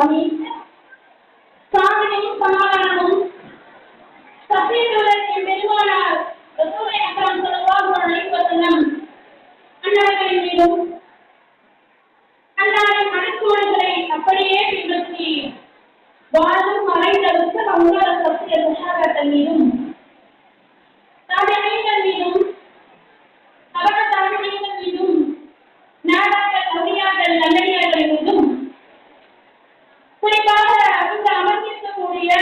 ஆமீன். சாந்தியும் சமாதானமும் சத்தியத்துடன் என் பெருமானார் ரசூலை அக்ரம் ஸல்லல்லாஹு அலைஹி வஸல்லம் அன்னாரின் மீதும் அன்னாரின் அனைத்துகளை அப்படியே பின்பற்றி வாழும் மறைந்தவருக்கு அல்லாஹ் சத்திய சஹாபாக்கள் மீதும் தாபிஈன்கள் மீதும் தபா தாபிஈன்கள் மீதும் நாதாக்கள் அவுலியாக்கள் நல்லடியார்கள் மீதும் குறிப்பாக இந்த அமர்ந்திருக்கக்கூடிய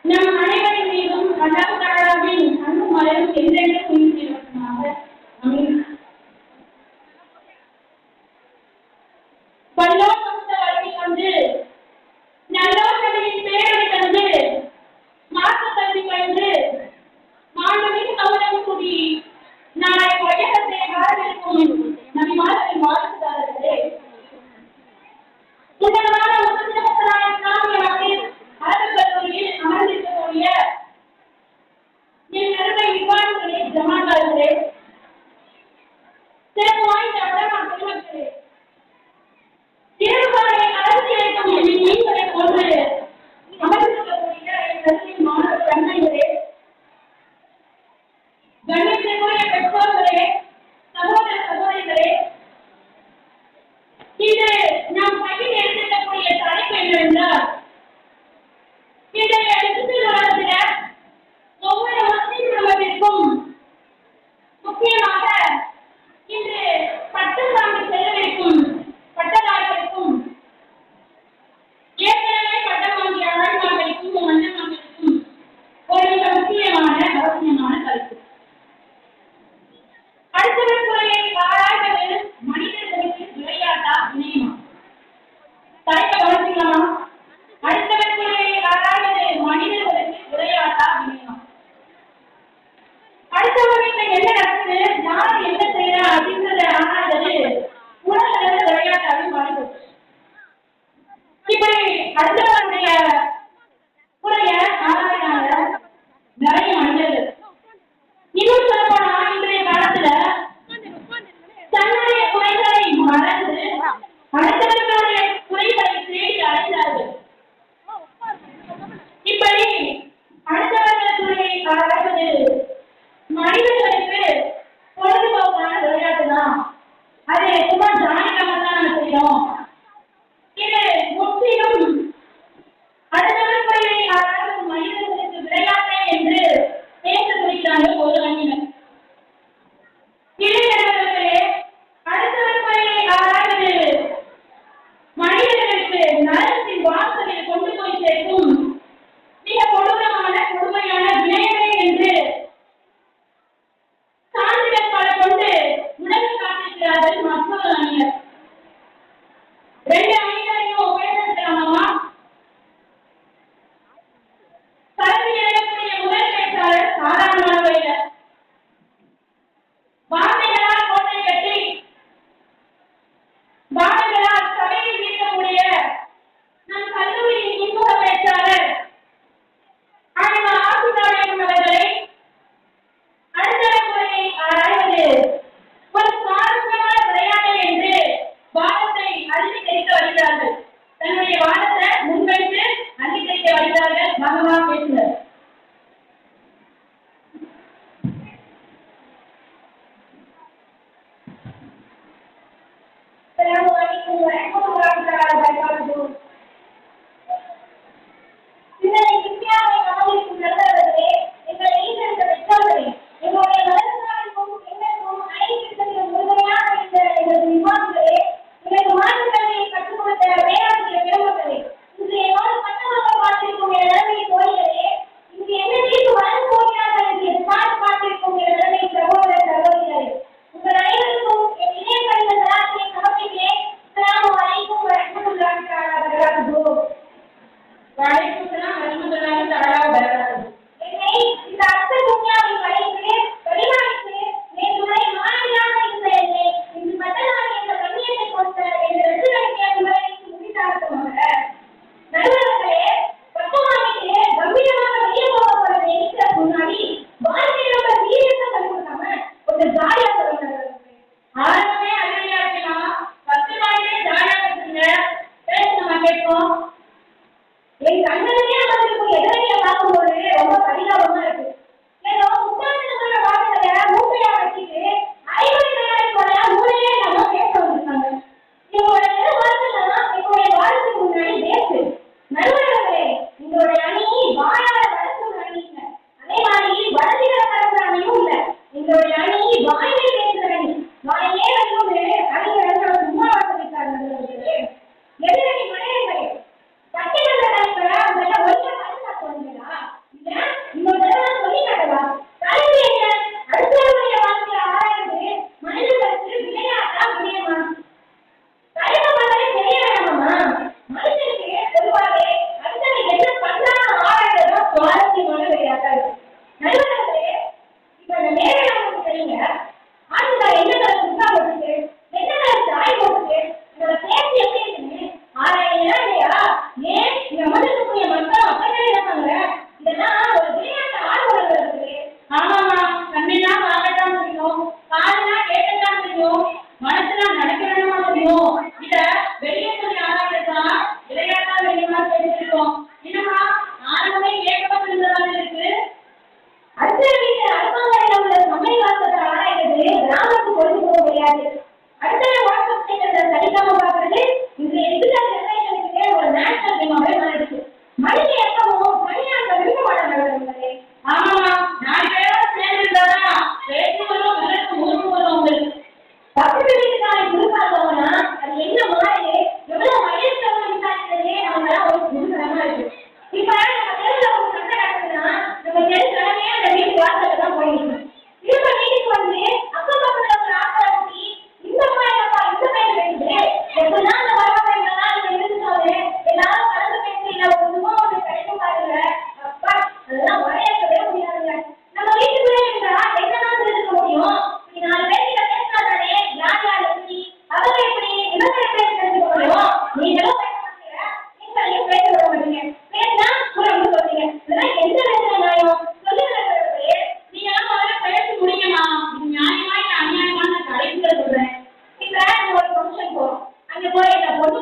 நம் அனைவரின் மீதும் அல்லாஹ் தஆலாவின் அன்பும் அருளும் என்றென்றும் குடியிருக்கட்டுமாக. ஆமீன். வல்லோர் வகுத்த வாழ்க்கை கண்டு நல்லோர்களின் பேரவை கண்டு மாற்று கல்வி கண்டு மாணவின் கவனம் கூடி நாளை உலகத்தை வரவிருக்கும் நபிமார்களின் வாழ்த்துதாரர்களே, உன்னதமான முஸ்லிம்களான இஸ்லாமிய அரபு கல்லூரியில் அமர்ந்திருக்கக்கூடிய என் அருமை விவாதங்களே, ஜமாத்தார்களே, சிறப்பு வாய்ந்த உலக பெருமக்களே, இரவுகளை அரசியலுக்கும் என் மீன்களை போன்று அமர்ந்திருக்கக்கூடிய என் கல்வி மாணவ கண்ணைகளே, கண்ணியத்திற்குரிய பெற்றோர்களே, சகோதர சகோதரிகளே, இது நாம் கையில் எடுத்துக்கக்கூடிய தலைப்பு என்னவென்றால், இன்றைய டிஜிட்டல் உலகத்தில் ஒவ்வொரு முஸ்லிம் குடும்பத்திற்கும் முக்கியமாக இன்று பட்டம் வாங்கி செல்லவிருக்கும் பட்டதாரிகளுக்கும் ஏற்கனவே பட்டம் வாங்கிய ஆழ்வார்களுக்கும் மன்னர்களுக்கும் ஒரு மிக முக்கியமான அவசியமான கருத்து. அடுத்தவர் குறையை ஆராய்வது மனிதர்களுக்கு விளையாட்டா இணையமா? தலைப்பை கவனிக்கலாமா? அடுத்தவர் குறையை ஆராய்வது மனிதர்களுக்கு விளையாட்டா இணையமா? அடுத்தவர்களுக்கு என்ன நடக்குது, யார் என்ன செய்யறா அப்படின்றத ஆராய்வது உலக அளவில் விளையாட்டாக மாறிப்போச்சு. இப்படி அடுத்தவருடைய குறைய ஆராய்றாங்க நிறைய மனிதர்கள். இன்னும் சொல்லப்போனா இன்றைய காலத்துல தன்னுடைய குறைகளை மறந்து அடுத்தவர்களுடைய குறைகளை தேடி அடைந்தார்கள். இப்படி அடுத்தவர்கள் குறையை ஆராய்வது மனிதர்களுக்கு பொழுதுபோக்கான விளையாட்டு தான். அது சும்மா ஜாலியாக தான் நம்ம செய்யறோம். இது முற்றிலும் அடுத்தவர் குறையை ஆராய்வது மனிதர்களுக்கு விளையாட்டே என்று பேச துடிக்கிறார்கள் ஒரு அணியினர். இளைஞர்களே, அடுத்தவர் குறையை ஆராய்வது மனிதர்களுக்கு நரகத்தின் வாசலில் கொண்டு போய் சேர்க்கும் மிக கொடூரமான கொடுமையான வினைகளே என்று சான்றிதழ் பல கொண்டு உலக காட்டிருக்கிறார்கள் மற்றொரு அணியினர். ரெண்டு அணியினரையும் பேசலாமா? கல்வி நிலையக்கூடிய முதல் பேச்சாளர் சாதாரணமானவர் இல்லை. வார்த்தைகளால் கோட்டை கட்டி வார்த்தைகளால் சபையில் இருக்கக்கூடிய நம் கல்லூரியின் இன்முக பேச்சாளர்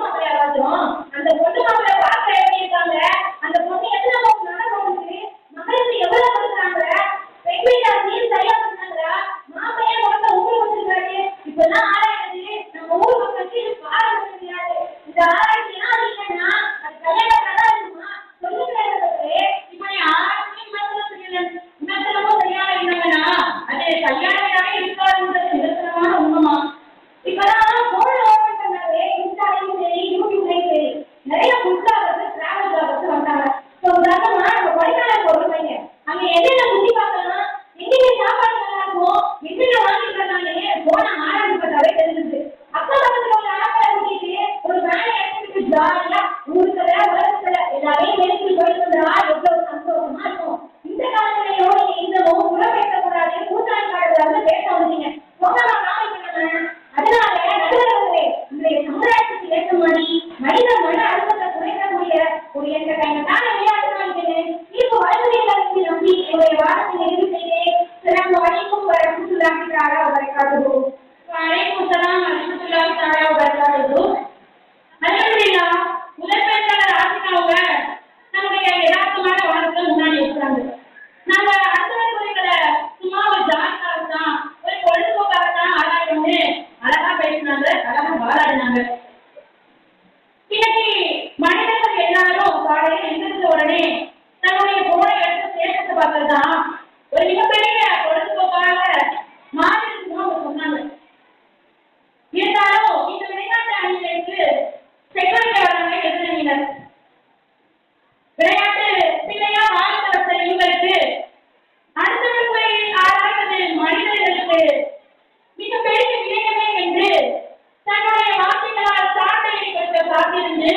மாப்பிள்ளையா பார்த்தோம். அந்த பொண்ணு மாப்பிள்ளை பார்க்க எப்படி இருக்காங்க, அந்த பொண்ணு எத்தனை பவுன் நகை போடுது, மகளுக்கு எவ்வளவு கொடுக்குறாங்க, பெண் வீட்டார் நீர் சரியா பண்ணாங்களா, மாப்பிள்ளையே முகத்தை ஊர் வச்சிருக்காரு. இப்பெல்லாம் ஆராய்ச்சி நம்ம ஊர் மக்களுக்கு இது பாடம் கிடையாது. இந்த ஆராய்ச்சி எல்லாம் இல்லைன்னா அது கல்யாணம் நல்லா இருக்குமா சொல்லுங்க. இப்படி ஆராய்ச்சி விமர்சனமும் சரியாக இருந்தாங்கன்னா அது கல்யாணமாவே இருக்காதுன்றது நிதர்சனமான உண்மைமா. இப்பதான் போன் ஓபன் பண்ணாலே இன்ஸ்டாலையும் சரி யூடியூப்லையும் சரி நிறைய ஃபுட் பிளாகர்ஸ் டிராவல் பிளாகர்ஸ் வந்தாங்க. உதாரணமா நம்ம கொடைக்கானல் போடுறீங்க, அங்க என்னென்ன சுத்தி பார்க்கலாம், எங்கெங்க சாப்பாடு நல்லா இருக்கும், என்னென்ன வாங்கிட்டு போன ஆராய்ச்சி பண்ணாவே தெரிஞ்சுது. அக்கா பக்கத்துல உள்ள ஆட்களை கூட்டிட்டு ஒரு வேலை எடுத்துட்டு ஜாலியா ஊருக்குள்ள உலகத்துல எல்லாரையும் வெளியே போயிட்டு வந்தா எவ்வளவு சந்தோஷமா இருக்கும். இந்த காலத்திலேயோ நீங்க இன்னமும் புறப்பேசக்கூடாது, கூட்டாளி காட்டுறாங்க பேச வந்தீங்க அதனால நடுவர்களே இன்றைய சமுதாயத்துக்கு ஏற்ற மாதிரி மனித மன அழுத்தத்தை குறைக்கக்கூடிய ஒரு என்டர்டைன்மெண்டான விளையாட்டு வாங்கினேன். இப்போ வளர்ந்து நம்பி என்னுடைய வாரத்தை நிறைவு செய்தேன். சிறப்பு வரைக்கும் வர சுற்றுலாக்கிறாரா அவரை காட்டுவோம். வரைக்கும் செல்லாம் சுற்றுலாக்கிறாரா அவரை காட்டுவோம். அல்ஹம்துலில்லா முதற்பேச்சாளர் ஆசினாவுங்க நம்முடைய யதார்த்தமான வாழ்க்கை முன்னாடி வச்சுறாங்க. நாங்க அடுத்த துறைகளை சும்மா ஒரு ஜாலிக்காக தான் ஒரு பொழுதுபோக்காக தான் ஆராய்ச்சி அழகா பேசினாங்க, அழகா வாழாடினாங்க. இன்னைக்கு மனிதர்கள் எல்லாரும் காலையில் எந்திரிச்ச உடனே தன்னுடைய போனை எடுத்து சேர்த்து பார்க்கறதுதான் ஒரு மிகப்பெரிய பொழுதுபோக்காக மாறி இருக்குன்னு அவங்க சொன்னாங்க. இருந்தாலும் இந்த விளையாட்டு அணிகளுக்கு செக்ரட்டரி வராங்க எதிரணியினர். விளையாட்டு பிள்ளையா வாழ்க்கை இவங்களுக்கு அடுத்தவர்களை ஆராய்வது மனிதர்களுக்கு மிகப்பெரிய விளையமே என்று தன்னுடைய வார்த்தைகளால் சாட்டையை பெற்ற காத்திருந்து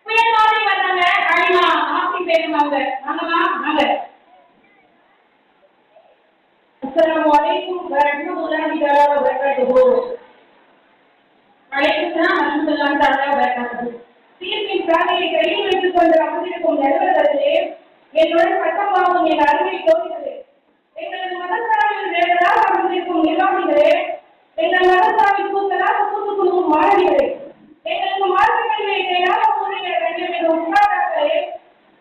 புயல் மாதிரி வந்தாங்க. அழிமா ஆசி பேருவாங்க. வாங்கம்மா வாங்க. அஸ்ஸலாமு அலைக்கும் வரஹ்மத்துல்லாஹி தஆலா வ பரகாத்துஹு. அலைக்கும் ஸலாம் வரஹ்மத்துல்லாஹி தஆலா வ பரகாத்துஹு. தீர்ப்பின் பிராணியை கையில் வைத்துக் கொண்டு அமர்ந்திருக்கும் நடுவர்களே, என்னுடன் சட்டம் வாங்கும் என் அருமை தோழிகளே, எங்களது மதசாவின் வேறதாக அமர்ந்திருக்கும் நிர்வாகிகளே, எங்கள் மதசாவி கூத்தலாக கூட்டுக் கொடுக்கும் மாணவிகளே, எங்களுக்கு மார்க்கங்களை கையாக கூறிய வேண்டிய உண்டாதாக்களே,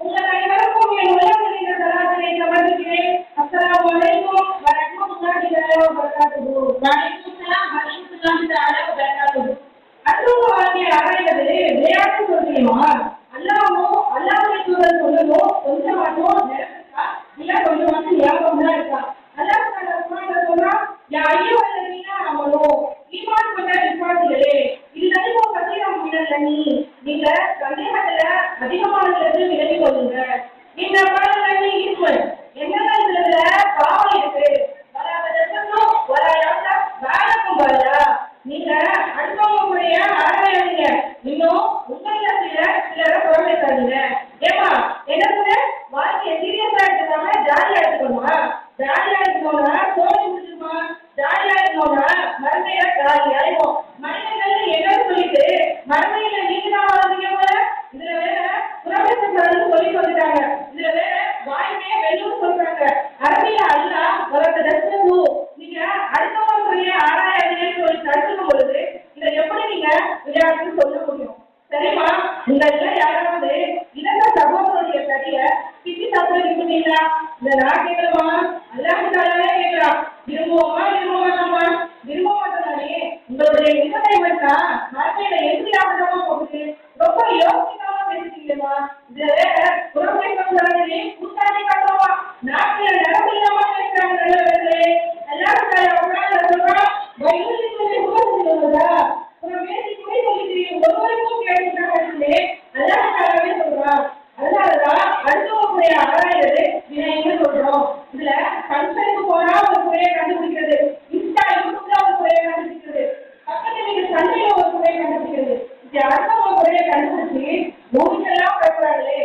உங்கள் அனைவருக்கும் என் உலகின் சலாத்தினை சமர்ப்பிக்கிறேன். அஸ்ஸலாமு அலைக்கும் வரஹ்மத்துல்லாஹி தஆலா வ பரகாத்துஹு. வலைக்கும் ஸலாம் வரஹ்மத்துல்லாஹி தஆலா வ பரகாத்துஹு. அடுத்த வார்த்தையை ஆராய்வது விளையாட்டு சொல்லியுமா அல்லாமோ அல்லாஹ்வுடைய தூதர் சொல்லவோ கொஞ்சம் மட்டும் நினைச்சா இல்ல கொஞ்சம் மட்டும் ஞாபகம் தான் இருக்கா. அல்லாஹ் தஆலா சொல்றா, யா அய்யுஹல்லதீன ஆமனூ ஈமான் கொண்ட விசுவாசிகளே, இல்லையோ கசீரம் மினல் லன்னி, நீங்க சந்தேகத்துல அதிகமானதுக்கு விலகிக் கொள்ளுங்க. இந்த பாடலி ஈஸ்வ என்னென்ன இதுல பாவம் இருக்கு, வராததற்கும் வராயாத வேலைக்கும் வரா. நீங்க அடுத்தவங்களுடைய ஆராயாதீங்க, இன்னும் உங்களை சிலரை புறமைக்காதீங்க. ஏமா என்ன வாழ்க்கையை சீரியஸா எடுத்துக்காம ஜாலியா எடுத்துக்கணுமா? ஜாலியா எடுத்துக்கோங்க தோல்வி முடிஞ்சுமா, ஜாலியா இருக்கணும்னா மறுமையில ஜாலியா இருக்கும். மனிதர்கள் என்னன்னு சொல்லிட்டு மறுமையில நீங்க தான் வாழ்ந்தீங்க போல. இதுல வேற புறமைக்காரன்னு சொல்லி சொல்லிட்டாங்க. இதுல வேற வாய்மையே வெல்லும் சொல்றாங்க. அரபியில அல்லா வளர்த்த நீங்க அடுத்தவங்களுடைய ஆராயாதீங்கன்னு சொல்லி தடுக்கும் பொழுது இதை எப்படி நீங்க விளையாட்டுன்னு சொல்ல முடியும்? சரிமா, உங்கள யாராவது இழந்த சகோதரருடைய கதைய கிட்டி சாப்பிடுறீங்களா? இந்த நான் கேட்கலாமா? அல்லாஹ்வுத்தாலே கேட்கலாம். விரும்புவோமா விரும்ப மாட்டோமா? விரும்ப மாட்டோம்னாலே உங்களுடைய என்டர்டைன்மெண்ட் தான் வாழ்க்கையில எப்படி ஆகணுமா போகுது. ரொம்ப யோசிக்காம பேசிட்டீங்களா? இதுல வேற புறமை சொல்றாங்களே கூட்டாளி காட்டுவோமா? நாட்டுல நடப்பில்லாம பேசுறாங்க நல்லவர்களே. அல்லாஹ்வுத்தாலே அவங்களால சொல்றா வயலுக்கு சொல்லி உபயோகிக்கிறதா ஒரு பேசி கூட சொல்லி ஒருவருக்கும் கேட்டுட்டாங்களே. அல்லாஹ்வுத்தாலே சொல்றா. அதனாலதான் அடுத்தவங்களுடைய ஆராய்வது வினைன்னு சொல்றோம். இதுல ஃபங்க்ஷனுக்கு போனா ஒரு குறையை கண்டுபிடிக்கிறது, இன்ஸ்டா யூடியூப்ல ஒரு குறையை கண்டுபிடிக்கிறது, பக்கத்துல நீங்க சண்டையில ஒரு குறையை கண்டுபிடிக்கிறது, இது அடுத்தவங்க குறையை கண்டுபிடிச்சு மூவிக்கெல்லாம் பயப்படாங்களே.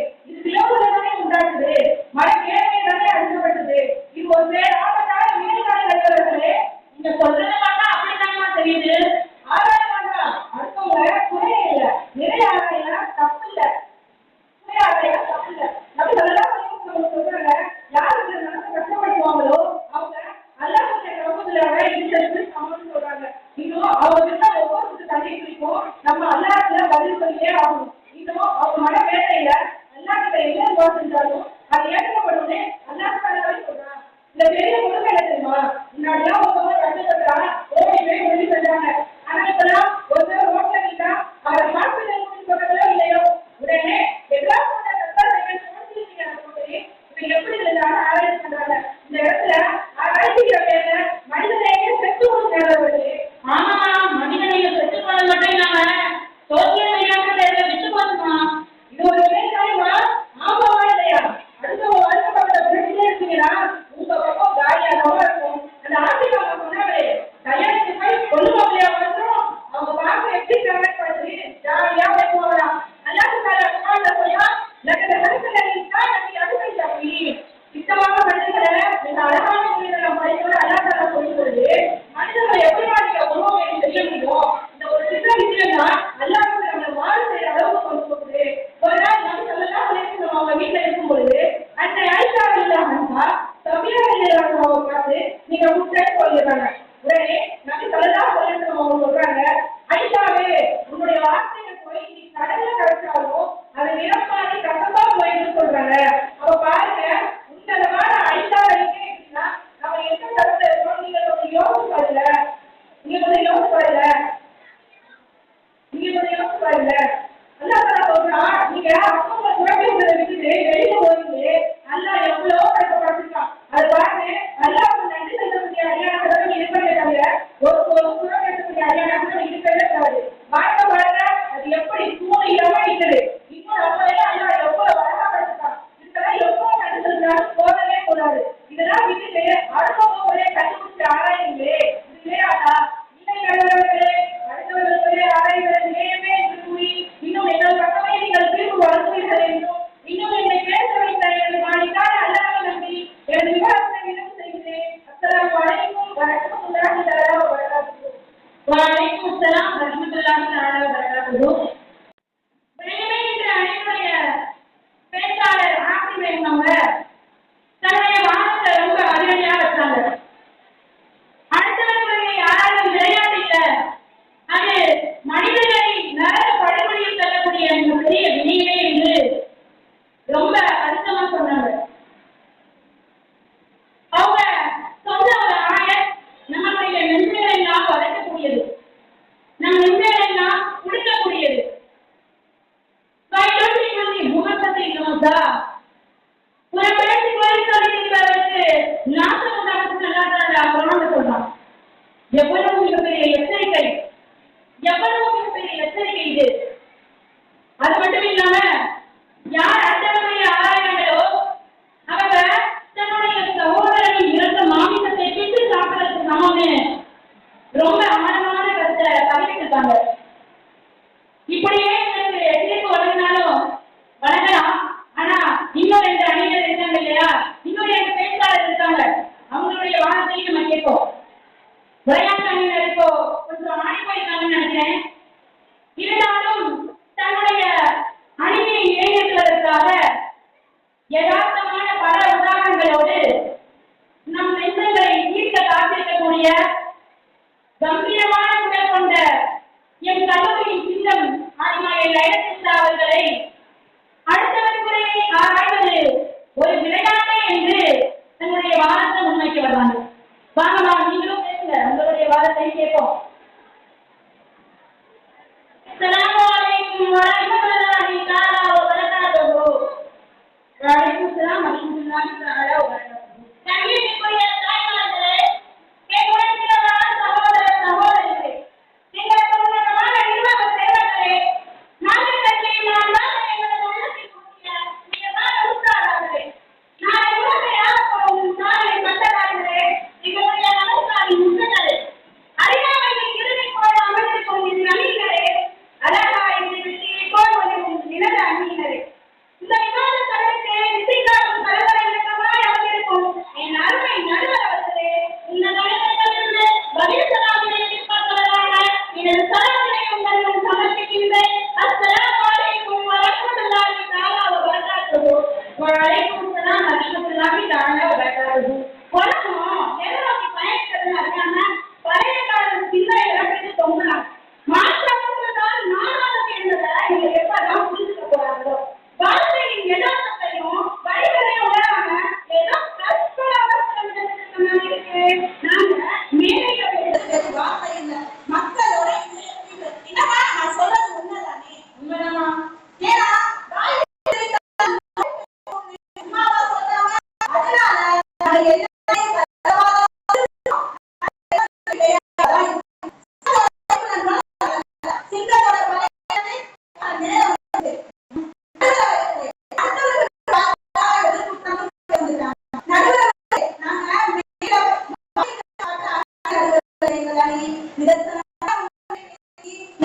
கடல்ல கிடைச்சாலும் அது நிறமாறி கசப்பா போயிட்டு சொல்றாங்க. அப்ப பாருங்க, உன்னதமான அடித்தால் அடிக்கே அப்படின்னா நம்ம எந்த தரத்துல இருக்கோம்? நீங்க கொஞ்சம் யோசிச்சு பாருங்க. நீங்க கொஞ்சம் யோசிச்சு பாருங்க. நீங்க கொஞ்சம் யோசிச்சு பாருங்க. அல்லாஹ் சொல்றான், நீங்க அவங்க குழந்தைகளை விட்டுட்டு வெளியே போயிட்டு அல்லா எவ்வளவோ கஷ்டப்பட்டிருக்கான். அது பாருங்க, அல்லாஹ் நன்றி செலுத்தக்கூடிய அடியானவர்கள் இருப்பதே தவிர ஒரு குழந்தை அடியானவர்கள் இருக்கவே கூடாது. பாருங்க பாருங்க, அது எப்படி சூழ்நிலையாம இருக்குது. இப்போ நம்மளையே அல்லாஹ் எவ்வளவு அழகா படுத்திருக்கான். இதெல்லாம் எவ்வளவு நன்றி செலுத்தினாலும் போதவே கூடாது. இதெல்லாம் விட்டுட்டு அடுத்தவங்களே கண்டுபிடிச்சு ஆராயுங்களே, இது வேறாதா? இல்லை நல்லவர்களே, அடுத்தவர்களே ஆராய்வது நேரமே என்று கூறி இன்னும் எங்கள் பக்கமே நீங்கள் தீர்வு வழங்குவீர்கள் என்றும் இன்னும் என்னை பேச வைத்த எனது மாணிக்கான அல்லாஹ்வை நம்பி எனது விவாதத்தை நிறைவு செய்கிறேன். அஸ்ஸலாமு அலைக்கும் வரஹ்மத்துல்லாஹி தஆலா வ பரகாத்துஹு. வலைக்கும் அஸ்ஸலாம் வரஹ்மத்துல்லாஹி தஆலா வ பரகாத்துஹு. வேணுமே என்ற அனைவருடைய பேச்சாளர் ஆசிரியர் அவங்க தன்னுடைய வாதத்தை ரொம்ப அதிரடியா வச்சாங்க. அடுத்தவர்களுடைய யாராலும் விளையாட்டு இல்ல, அது மனிதர்களை நரக படுகொலையில் தள்ளக்கூடிய பெரிய வினையே என்று ரொம்ப அழுத்தமா சொன்னாங்க. அவங்க சொந்த ஒரு ஆயர் நம்மளுடைய நெஞ்சங்களை எல்லாம் வளர்க்கக்கூடியது, நம் நெஞ்சங்களை எல்லாம் உடுக்கக்கூடியது. முகத்தை நோக்கா ஒரு பேச்சு கோரிக்கைகளுக்கு நாசம் உண்டாவது நல்லா சொல்றான். எவ்வளவு மிகப்பெரிய எச்சரிக்கை, எவ்வளவு மிகப்பெரிய எச்சரிக்கை இது. அது மட்டும் இல்லாம யார் அடுத்தவருடைய ஆராயங்களோ அவங்க தன்னுடைய சகோதரனின் இறந்த மாமிசத்தை பிட்டு சாப்பிடறதுக்கு சமம்னு ரொம்ப ஆழமான கருத்தை பதிவிட்டிருக்காங்க. இப்படியே எனக்கு தீர்ப்பு வழங்கினாலும் வழங்கலாம். ஆனா இன்னும் 2 அணிகள் இருக்காங்க இல்லையா, இன்னும் 2 பேச்சாளர் இருக்காங்க. அவங்களுடைய வாதத்தையும் நம்ம கேட்போம். விளையாட்டு அணியினர் இப்போ கொஞ்சம் ஆடி போயிருக்காங்கன்னு நினைக்கிறேன். இருந்தாலும் தன்னுடைய அணியை இணைத்துவதற்காக யதார்த்தமான பல உதாரணங்களோடு நம் நெஞ்சங்களை ஈர்க்க காத்திருக்கக்கூடிய கம்பீரமான குரல் கொண்ட என் கல்லூரியின் சின்னம் ஆதிமாயல் ஐடத்தில்லா அவர்களை அடுத்தவர் குறையை ஆராய்வது ஒரு விளையாட்டு என்று தன்னுடைய வாதத்தை முன்வைக்க வருவாங்க. வாங்கம்மா, நீங்களும் பேசுங்க, உங்களுடைய வாதத்தை கேட்போம். அஸ்ஸலாமு அலைக்கும் வரஹ்மத்துல்லாஹி தஆலா வ பரகாத்துஹு. வலைக்கும் அஸ்ஸலாம் வரஹ்மத்துல்லாஹி தஆலா வ பரகாத்துஹு. கண்ணியத்திற்குரிய தாய்மார்களே, கேட்கக்கூடிய சகோதர சகோதரிகளே, எங்களுக்கு உன்னதமான நிர்வாக சேவர்களே, நாங்கள் கட்சியை நான் தான் எங்களது உள்ளத்தில் கூட்டிய மிகமான உற்சாகர்களே, நாளை உலகையாக போகும் நாளை பட்டதாரிகளே, எங்களுடைய நலன்காரின் முன்னங்களே, அறியாமையின் இருளை போல அமர்ந்திருக்கும் என் அணியினரே, அழகா என்று வெற்றியை போல் ஒளிரும் நிலத அணியினரே, இந்த விவாத தளத்தை இசைக்காட்டும் கலவரை இலக்கமாய் அமைந்திருக்கும் என் அருமை நடுவர் அவர்களே, இந்த தலைவர்களிலிருந்து பதில் சலாமினை எதிர்பார்ப்பவராக எனது சலாமினை உங்களிடம் சமர்ப்பிக்கின்றேன். அஸ்ஸலாமு அலைக்கும் வரஹ்மத்துல்லாஹி தஆலா வ பரகாத்துஹு. வலைக்கும் அஸ்ஸலாம் வரஹ்மத்துல்லாஹி தஆலா வ பரகாத்துஹு. உலகம் எதை நோக்கி பயணிக்கிறதுன்னு அறியாம பழைய காலம் சிந்தனை இழப்பிட்டு தொங்கலாம். மாற்றவர்கள் தான் நானாக என்பதை நீங்க எப்பதான் புரிஞ்சுக்க போறாங்களோ, வாழ்க்கையின் யதார்த்தத்தையும் வழிகளையும் உணராம ஏதோ இருக்கு. நாங்க மேலே வார்த்தை இல்லை, மக்களோட என்னமா நான் சொல்றது உண்மைதானே? உண்மைதானா? ஏன்னா இந்த சபையோட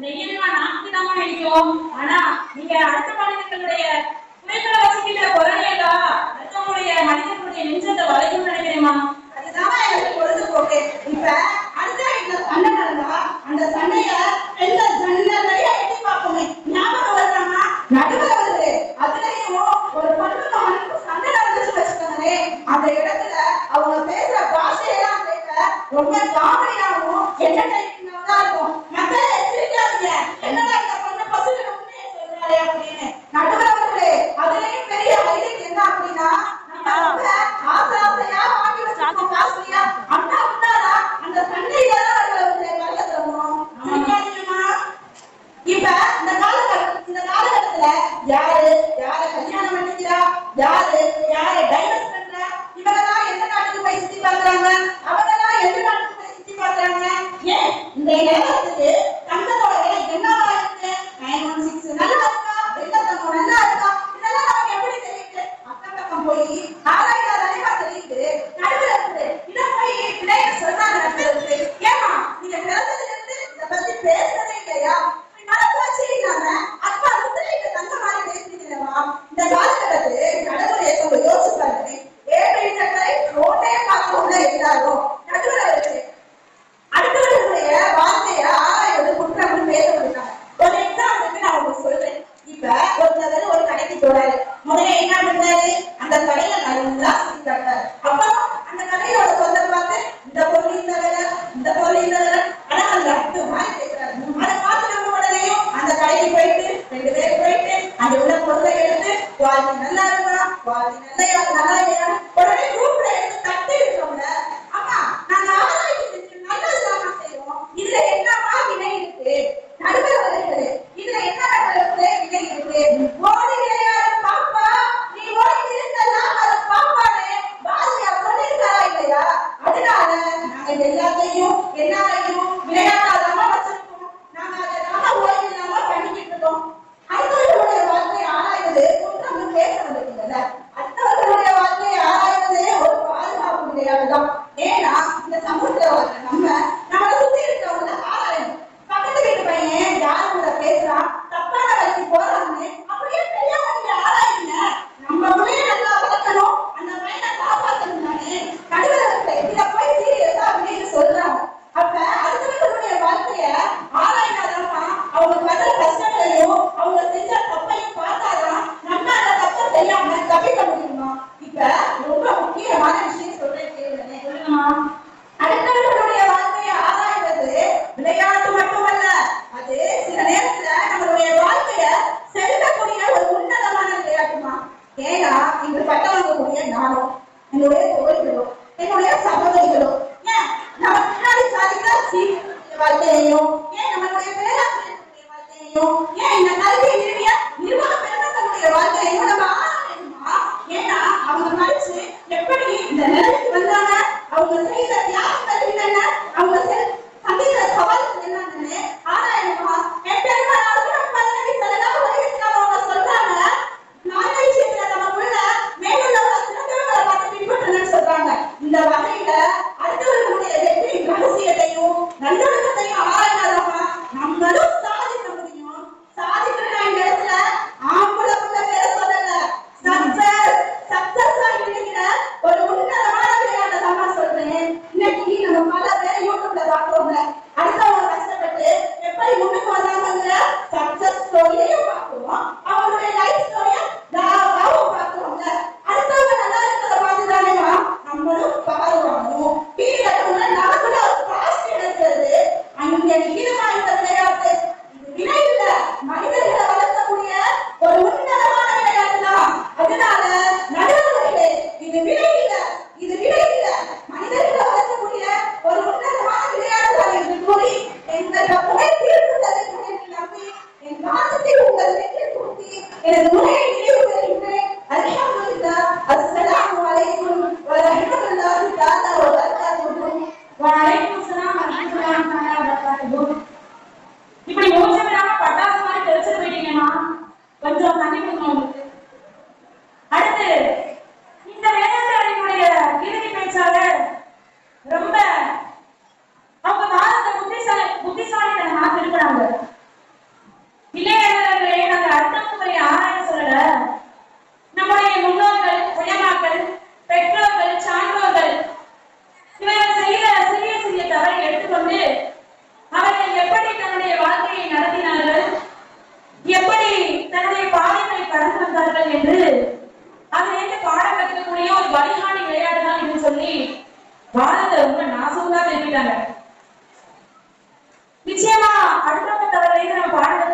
நெய்யமா நாக்கு தாமா நினைக்கும். ஆனா நீங்க அடுத்த மனிதர்களுடைய குறைகளை வச்சுக்கிட்ட குரலையா அடுத்தவங்களுடைய மனிதர்களுடைய நெஞ்சத்தை வளைக்கும் நினைக்கிறேமா. அதுதான் எனக்கு பொழுதுபோக்கு. இப்ப அடுத்த வீட்டுல சண்டை நடந்தா அந்த சண்டைய பெண்கள் ஜன்னலையே எட்டி பார்ப்போமே, ஞாபகம் வருதாமா? நடுவில் வருது. அதுலயும் ஒரு பொண்ணுக்கு அவனுக்கு சண்டை நடந்துச்சு வச்சுக்கோங்களே, அந்த இடத்துல அவங்க பேசுற பாஷையெல்லாம் கேட்க ரொம்ப காமெடியாகவும் என்டர்டைனிங்காகவும் தான் இருக்கும். மக்களே எச்சரிக்காதீங்க, என்னடா இந்த பொண்ணு பசுக்கு உண்மையை சொல்றாளே அப்படின்னு. நடுவில் வருது. அதுலயும் பெரிய ஹைலைட் என்ன அப்படின்னா, நம்ம ஆசை ஆசையா வாங்கி வச்சிருக்கோம் காசுலியா, அண்ணா உண்டானா அந்த சண்டையில தான் கல்ல தரணும். இப்ப இந்த காலகட்டத்துல யாரு யார கல்யாணம் பண்ணிக்கிறா, யாரு யார டைவர்ஸ் பண்றா, இவங்கெல்லாம் எந்த நாட்டுக்கு போய் சுத்தி பார்க்கறாங்க, அவங்கெல்லாம் எந்த நாட்டுக்கு போய் சுத்தி பார்க்கறாங்க. ஏன் இந்த நேரத்துக்கு தங்கத்தோட விலை என்னவா இருக்கு? 916 நல்லா இருக்கா, வெள்ளத்தங்கம் நல்லா இருக்கா, இதெல்லாம் நமக்கு எப்படி தெரியுது? அக்கம் பக்கம் போய் ஆராய்ச்சி அறிவா தெரியுது. நடுவில் இருக்குது இதை போய் பிள்ளைங்க சொல்றாங்க. நடுவில் ஏமா நீங்க பிறந்ததுல இருந்து இதை பத்தி பேசுறதே இல்லையா? மனசாட்சி இல்லாம அப்பா முதலீட்டு தங்க மாதிரி பேசுறீங்களா? இந்த காலகட்டத்து கடவுளை யோசிச்சு பாருங்க. ஏழை சக்கரை ரோட்டே பார்க்கணும்ல எல்லாரும் நடுவில் இருக்கு. அடுத்தவர்களுடைய வார்த்தைய ஆராய்வது குற்றம் பேச முடியும். ஒரு எக்ஸாம்பிளுக்கு நான் உங்களுக்கு சொல்றேன். இப்ப ஒருத்தர் ஒரு கடைக்கு போறாரு. முதல்ல என்ன பண்றாரு? அந்த கடையில நல்லா சுத்தி காட்டாரு. அப்புறம் அந்த கடையோட சொந்த பார்த்து இந்த பொருள் இந்த விலை, இந்த பொருள் இந்த விலை, ஆனா அந்த அட்டு மாதிரி பேசுறாரு. அதை பார்த்து நம்ம உடனேயும் அந்த கடைக்கு போயிட்டு 2 பேர் போயிட்டு அந்த உள்ள பொருளை எடுத்து குவாலிட்டி நல்லா இருக்கா, குவாலிட்டி நல்லா இல்லையா, உடனே குரூப்ல எடுத்து தட்டி இருக்கோம்ல. அம்மா நாங்க ஆராய்ச்சி செஞ்சு நல்லதுதான் செய்வோம். இதுல என்னமா வினை இருக்கு? நடுவில் வருகிறது. இதுல என்ன வினை இருக்கு? ஓடி விளையாடு பாப்பா, நீ ஓடி இருக்கலாம் அது பாப்பானே பாரதியார் சொல்லியிருக்காரா இல்லையா? அதனால நாங்க எல்லாத்தையும் எல்லாரையும் விளையாடாதாம வச்சிருக்கோம். நாங்க அதை நாம ஓடி இல்லாம பண்ணிக்கிட்டு இருக்கோம். அடுத்தவர்களுடைய வாழ்க்கையை ஆராய்வது குற்றம் பேச வந்திருக்கீங்கல்ல, அடுத்தவர்களுடைய வாழ்க்கையை ஆராய்வதே ஒரு பாதுகாப்பு விளையாடுதான். ஏன்னா இந்த சமூகத்துல வாழ்க்கை நம்மளை சுத்தி இருக்கிறவங்கள ஆராயணும். பக்கத்து வீட்டு பையன் யாரு கூட பேசுறான், தப்பான வழிக்கு போறான்னு அப்படியே பெரியவங்க ஆராயுங்க. நம்ம பிள்ளைய நல்லா வளர்க்கணும், அந்த பையனை காப்பாற்றணும் தானே. நடுவில் இருக்க இதை போய் சீரியஸா அப்படின்னு சொல்றாங்க. அப்ப அடுத்தவர்களுடைய வாழ்க்கைய ஆராய்னாதான் அவங்க படுற கஷ்டங்களையும் அவங்க செஞ்ச தப்பையும் பார்த்தாதான் நம்ம அந்த தப்பை செய்யாம தப்பிக்க முடியுமா? இப்ப ரொம்ப முக்கியமான விஷயம் சொல்றேன் கேளுங்க. சொல்லுங்கம்மா. அடுத்தவர்களுடைய வாழ்க்கையை ஆராய்வது விளையாட்டு மட்டுமல்ல, அது சில நேரத்துல நம்மளுடைய வாழ்க்கைய செலுத்தக்கூடிய ஒரு உன்னதமான விளையாட்டுமா. ஏன்னா இங்கு பட்டவங்கக்கூடிய நானும் என்னுடைய தோழிகளும் என்னுடைய சகோதரிகளும் ஏன் நம்ம பின்னாடி சாதித்த வாழ்க்கையையும், ஏன் நம்மளுடைய பேராசிரியர்களுடைய வாழ்க்கையையும், ஏன் இந்த கல்வியை நிறுவிய நிர்வாக பெருமக்களுடைய வாழ்க்கையையும் நம்ம ஆராயணுமா. ஏன்னா அவங்க படிச்சு எப்படி இந்த நிலைக்கு வந்தாங்க, அவங்க செய்த தியாகங்கள் என்னென்ன, அவங்க சந்திக்கிற சவால்கள் என்னன்னு ஆராயணுமா. என் பெருமாள் பதினடி செலவாக அவங்க சொல்றாங்க. நாலு விஷயத்துல நமக்குள்ள மேலுள்ள சிறந்தவர்களை பார்த்து பின்பற்றணும்னு சொல்றாங்க. இந்த வகையில அடுத்தவர்களுடைய வெற்றி ரகசியத்தையும் நல்லொழுக்கத்தையும் ஆராய்ந்தாதான்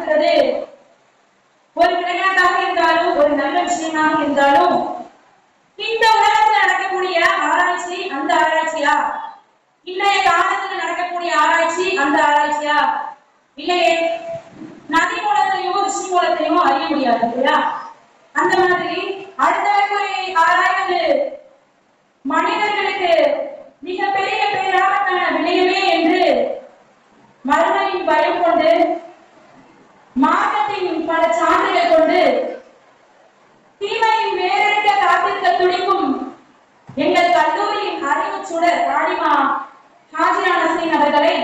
இருக்கிறது ஒரு விளையாட்டாக இருந்தாலும் ஒரு நல்ல விஷயமாக இருந்தாலும் இந்த உலகத்தில் நடக்கக்கூடிய ஆராய்ச்சி அந்த ஆராய்ச்சியா, இன்றைய காலத்தில் நடக்கக்கூடிய ஆராய்ச்சி அந்த ஆராய்ச்சியா? இல்லையே. நதி மூலத்தையும் ரிஷி மூலத்தையும் அறிய முடியாது இல்லையா? அந்த மாதிரி அடுத்தவர்களை ஆராய்வது மனிதர்களுக்கு மிகப்பெரிய பேராபத்தான விளையவே என்று மறுமையின் பயம் கொண்டு மார்க்கத்தின் பல சான்றுகள் கொண்டு தீமையின் வேறெடுக்க காத்திருக்க துடிக்கும் எங்கள் கல்லூரியின் அறிவு சுடர் ராணிமா ஹாஜிரா நஸ்ரீன் அவர்களை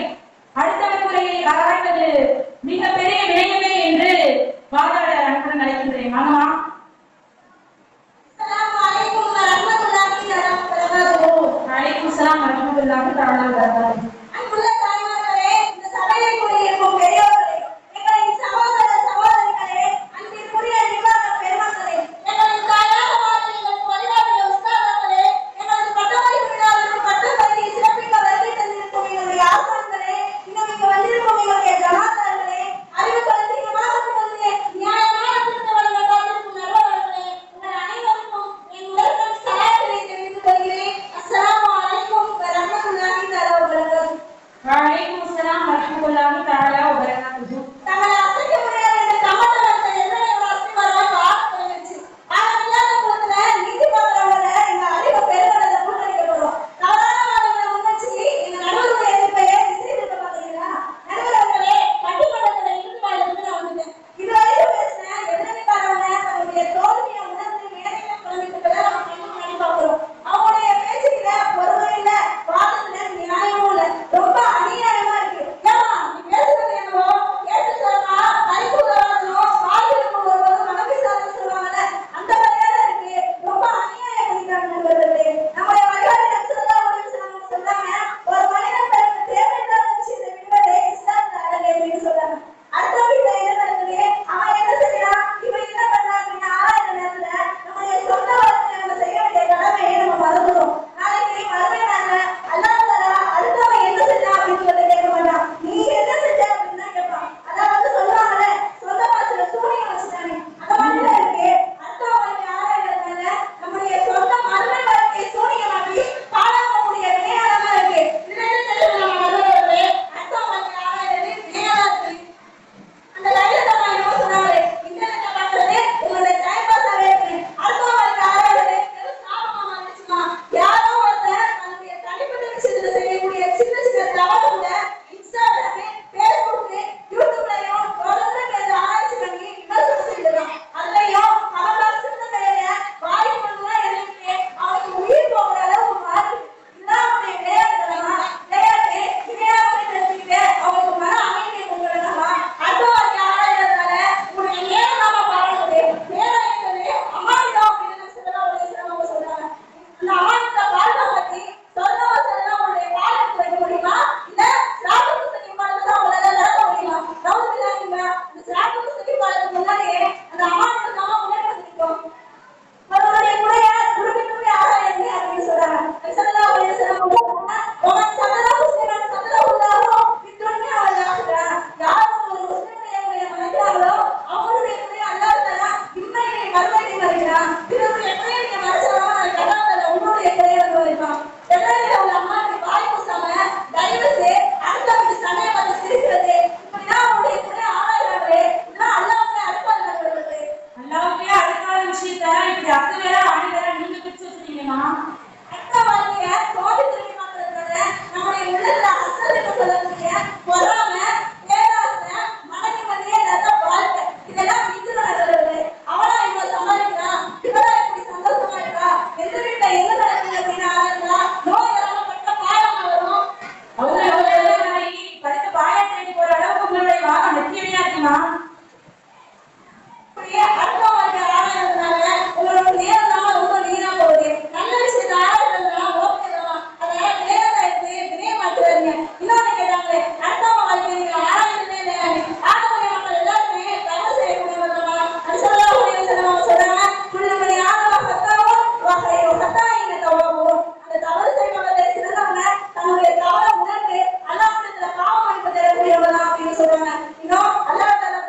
அடுத்த முறையை ஆராய்வது மிகப்பெரிய விளையமே என்று வாதாட அனுப்புடன் அழைக்கின்றேன். மாமா. வலைக்கும் ஸலாம் வரஹ்மத்துல்லாஹி தஆலா வபரகாத்துஹு. அன்புள்ள தாய்மார்களே, இந்த சபையில் கூடியிருக்கும் பெரியோர்களே, எங்களின் சகோதர சகோதரிகளே, அன்பிற்குரிய நிர்வாக பெருமக்களே, எங்களின் தாயாக மாற்றி எங்களுக்கு வழிகாட்டிய உஸ்தாதர்களே, எங்களது பட்டமளிப்பு விழாவிற்கு பட்டம் பற்றி சிறப்பிக்க வருகை தந்திருக்கும் எங்களுடைய ஆசான்களே, இன்னும் இங்கு வந்திருக்கும் எங்களுடைய ஜமாத்தார்களே, அறிவு கல்விக்கு மாற்றத்திலே நியாயமான திருத்த வழங்க காத்திருக்கும் நடுவர்களே, உங்கள் அனைவருக்கும் என் முதற்கண் சலாத்தினை தெரிவித்துக் கொள்கிறேன். அஸ்ஸலாமு அலைக்கும் வரஹ்மத்துல்லாஹி தஆலா வபரகாத்துஹு. வலைக்கும் ஸலாம் வரஹ்மத்துல்லாஹி தஆலா வபரகாத்துஹு. தங்களை அசைக்க முடியாத இந்த கமண்டலத்தை எத்தனையோட அஸ்திவாரமா பார்க்க வந்துருச்சு. ஆரம்பில்லாத போதுல நீதி பார்க்கிறவங்கள எங்க அறிவு பெருங்கடல கூட்டணிக்கப்படும். தவறான வாதங்களை முன்வச்சு எங்க நடுவருடைய எதிர்ப்பையே திசை திருப்ப பார்க்குறீங்களா? நடுவர்களே, பட்டிமன்றத்துல இருந்து நான் வந்துட்டேன். இதுவரைக்கும் பேசின எதிர்க்காரவங்க தன்னுடைய தோல்வியை உணர்ந்து மேடையில கிளம்பிட்டு நம்ம கண்ணு முன்னாடி பார்க்கிறோம். அவங்களுடைய பேச்சுக்கிட்ட பொறுமை இல்ல, வாதத்துல நியாயமும் இல்ல, ரொம்ப அநியாயமா இருக்கு. ஏமா நீ பேசுறது என்னவோ கேட்டு சொன்னா கைக்கு வராதோ காய்களுக்கு ஒருவரும் மனப்பி சாதனை சொல்லுவாங்கல்ல, அந்த மாதிரியா இருக்கு. ரொம்ப அநியாயம் பண்ணிட்டாங்க நண்பர்களே. நம்முடைய வழிகாட்டி நபிஸல்லல்லாஹு அலைஹி வஸல்லம் சொல்றாங்க, ஒரு மனிதன் தனக்கு தேவையில்லாத விஷயத்தை விடுவதே இஸ்லாத்துல அழகு அப்படின்னு சொல்றாங்க. அடுத்த வீட்டுல என்ன நடக்குது, அவன் என்ன செய்யறான், இவன் என்ன பண்றான் அப்படின்னு ஆராய்ந்த நேரத்துல நம்முடைய சொந்த வாழ்க்கையை நம்ம செய்ய வேண்டிய கடமையை நம்ம மறந்துடும். நாளைக்கு மறுமை நாள்ல அல்லாஹ் தஆலா அடுத்தவன் என்ன செஞ்சான் அப்படின்னு சொல்லி கேட்க மாட்டான், நீ என்ன செஞ்ச அப்படின்னு தான் கேட்பான். அதான் வந்து சொல்லுவாங்கல்ல, சொந்த வாழ்க்கையில சூனியம் வச்சுட்டானே, அந்த மாதிரி தான் இருக்கு. அடுத்தவன் வாழ்க்கை ஆராய்றதுனால நம்முடைய சொந்த மறுமை வாழ்க்கையை சூனியமாக்கி பாழாக்கக்கூடிய வினையாளமா இருக்கு. இதுல என்ன தெரியும் நம்ம நடுவர்களே, அடுத்தவன் வாழ்க்கை ஆராய்றது வினையாளா இருக்கு. அந்த லைலா என்னமோ சொன்னாங்களே, இன்டர்நெட்ல பார்க்கறது உங்களுடைய டைம் பாஸாவே இருக்கு, அடுத்த வாழ்க்கை ஆராய்றது வெறும் சாபமா மாறிடுச்சுமா. யாரோ ஒருத்தர் தன்னுடைய தனிப்பட்ட விஷயத்துல செய்யக்கூடிய சின்ன சின்ன தவறு கூட இன்ஸ்டாகிராம், ஃபேஸ்புக், யூடியூப்லயும் தொடர்ந்து பேச ஆராய்ச்சி பண்ணி விமர்சனம் செய்யலாம். அதுலயும் அவர்களால் சின்ன பெயர வாய் கொண்டுலாம் எழுதிட்டு அவனுக்கு உயிர் போகிற அளவுக்கு மாறி இதுதான் அவனுடைய விளையாட்டுத்தனமா? விளையாட்டு விளையாட்டு தெரிஞ்சுக்கிட்டு அவனுக்கு மன அமைதியை கொண்டு வரலாமா? அடுத்த வாழ்க்கை ஆராய்றதுனால உன்னுடைய நேரம் நாம பாழாகுது. நேரம் என்பது அமானிதம் அப்படின்னு அவங்க சொல்றாங்க. அந்த அமானிதத்தை பாதுகாப்பத்தி சொர்க்கவாசல்ல உன்னுடைய காலத்துக்கு வைக்க முடியுமா? இல்ல சிராத்து முஸ்தகீம் பாலத்தை அவங்களால நடக்க முடியுமா? நவுதுபில்லாஹ், இந்த சிராத்து முஸ்தகீம் பாலத்துக்கு முன்னாடியே அந்த அமானிதத்தை நாம முன்னாடி வச்சிருக்கோம். அவருடைய முறைய குடும்பத்துக்கு ஆராய்ச்சி அப்படின்னு சொல்றாங்க. ஸல்லல்லாஹு அலைஹி வஸல்லம் ஒமன் சதரா முஸ்லிமன் சதரஹுல்லாஹு ஃபித்துன்யா வல் ஆখিরা. யார் ஒரு முஸ்லிமுடைய முறையை மறைக்கிறாங்களோ அவங்களுடைய முறையை அல்லாஹ் தஆலா இம்மையிலே மறுமையிலே மறைக்கிறான். பிறகு எப்படியே நீங்க மறைச்சாலும் அல்லாஹ் தஆலா உங்களுடைய முறையை மறைப்பான். எதிரில உள்ள அம்மாவுக்கு வாய் கூசாம தயவுசெய்து அடுத்தவங்க சண்டையை பார்த்து சிரிக்கிறது, இப்படிதான் அவங்களுடைய முறையை ஆராய்றாங்களே, இதெல்லாம் அல்லாஹ்வே அடுப்பால் நடக்கிறது. அல்லாஹ்வே அடுக்காத விஷயத்தை இப்படி அத்து வேற ஆணி வேற நீங்க பிடிச்சு வச்சிருக்கீங்கம்மா. அடுத்த வாழ்க்கைய தோண்டி திரும்பி பார்க்கறதுனால நம்முடைய உள்ளத்துல அசலுக்கு சொல்லக்கூடிய பொறாமை, பேராசை, மனநிம்மதியே நல்ல வாழ்க்கை இதெல்லாம் வித்து நடக்கிறது. அவனா இவ்வளவு சம்பாதிக்கிறான், இவனா இப்படி சந்தோஷமா இருக்கா, எந்த வீட்டுல என்ன நடக்குது அப்படின்னு ஆராய்ந்தா நோய் வரப்பட்ட பாடமா வரும். அவங்க படித்த பாயத்தை போற அளவுக்கு உங்களுடைய வாகம் வெற்றியா இருக்குமா? அப்படியே அடுத்த வாழ்க்கை ஆராய்றதுனால உங்களோட நேரம் தான் ரொம்ப வீணா போகுது. நல்ல விஷயத்தை ஆராய்றதுனால ஓகே தான், அதை நேரத்தை எடுத்து வினைய மாற்றுறாங்க. இன்னொன்னு கேட்டாங்க, அடுத்த வாழ்க்கை நீங்க ஆராய்றதே இல்லையா? ஆகக்கூடிய மக்கள் எல்லாருமே தவறு செய்யக்கூடியவர்களா? ஸல்லல்லாஹு அலைஹி வஸல்லம் சொல்றாங்க, குல்லுமணி ஆகவ ஹத்தாவும் வகையோ ஹத்தாயின தவவும். அந்த தவறு செய்பவர்களே சிறந்தவங்க தன்னுடைய தவறை உணர்ந்து அல்லாஹ்விடத்துல பாவம் மன்னிப்பு தேடக்கூடியவங்க அப்படின்னு சொல்றாங்க. இன்னும் அல்லாஹ் தஆலா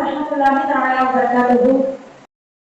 வரஹ்மத்துல்லாஹி தஆலா வபரகாத்துஹு.